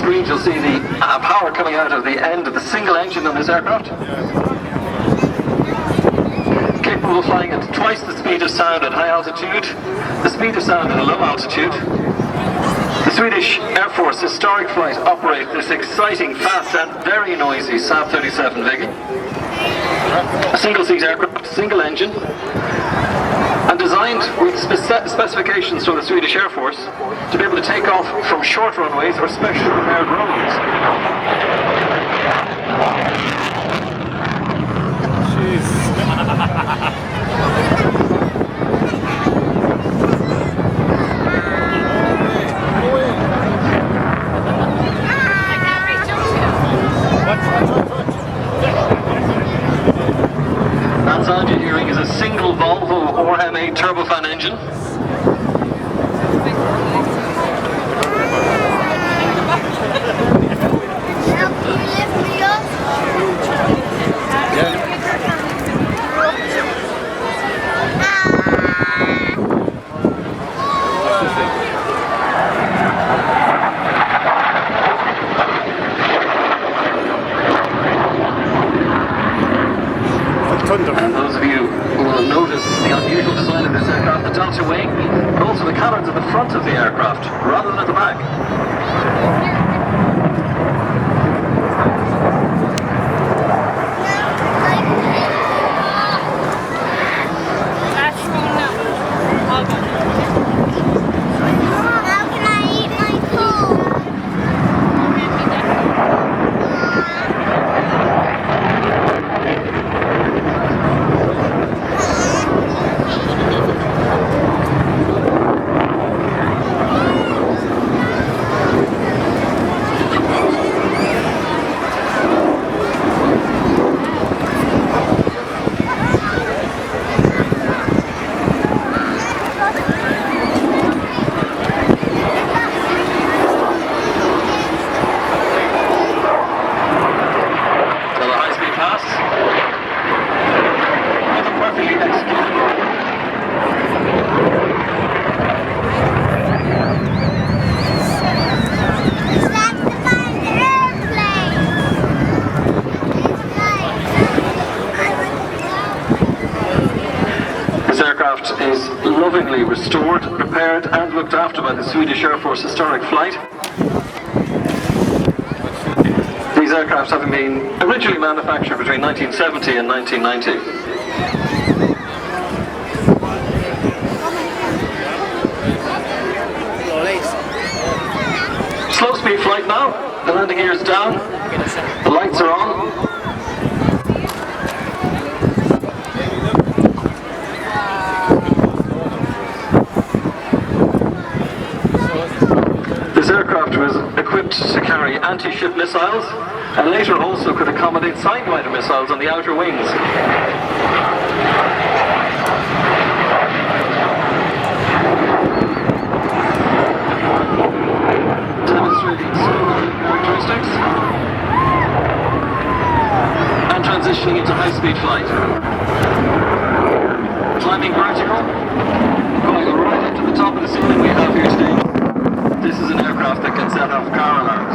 screens you'll see the power coming out of the end of the single engine on this aircraft. Capable of flying at twice the speed of sound at high altitude, the speed of sound at a low altitude. The Swedish Air Force historic flight operates this exciting, fast and very noisy Saab 37 Viggen. A single-seat aircraft, single engine, and designed with specifications from the Swedish Air Force to be able to take off from short runways or specially prepared roads. That sound you're hearing is a single Volvo RMA turbofan engine. And those of you who will notice the unusual design of this aircraft, the delta wing, but also the cannons at the front of the aircraft, rather than at the back. This aircraft is lovingly restored, repaired and looked after by the Swedish Air Force Historic Flight. These aircraft having been originally manufactured between 1970 and 1990. Slow speed flight now, the landing gear is down, the lights are on. This aircraft was equipped to carry anti-ship missiles and later also could accommodate sidewinder missiles on the outer wings. Demonstrating certain characteristics and transitioning into high-speed flight. Climbing vertical, going right up to the top of the ceiling we have here today. This is an aircraft that can set off car alarms.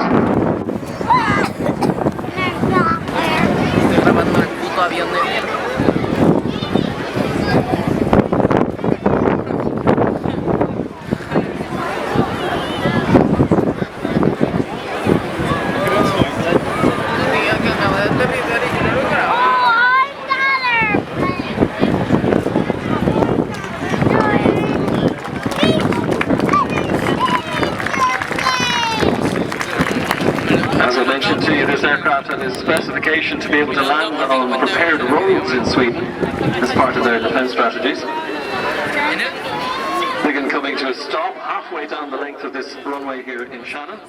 As I mentioned to you, this aircraft had a specification to be able to land on prepared roads in Sweden as part of their defence strategies. Viggen coming to a stop halfway down the length of this runway here in Shannon.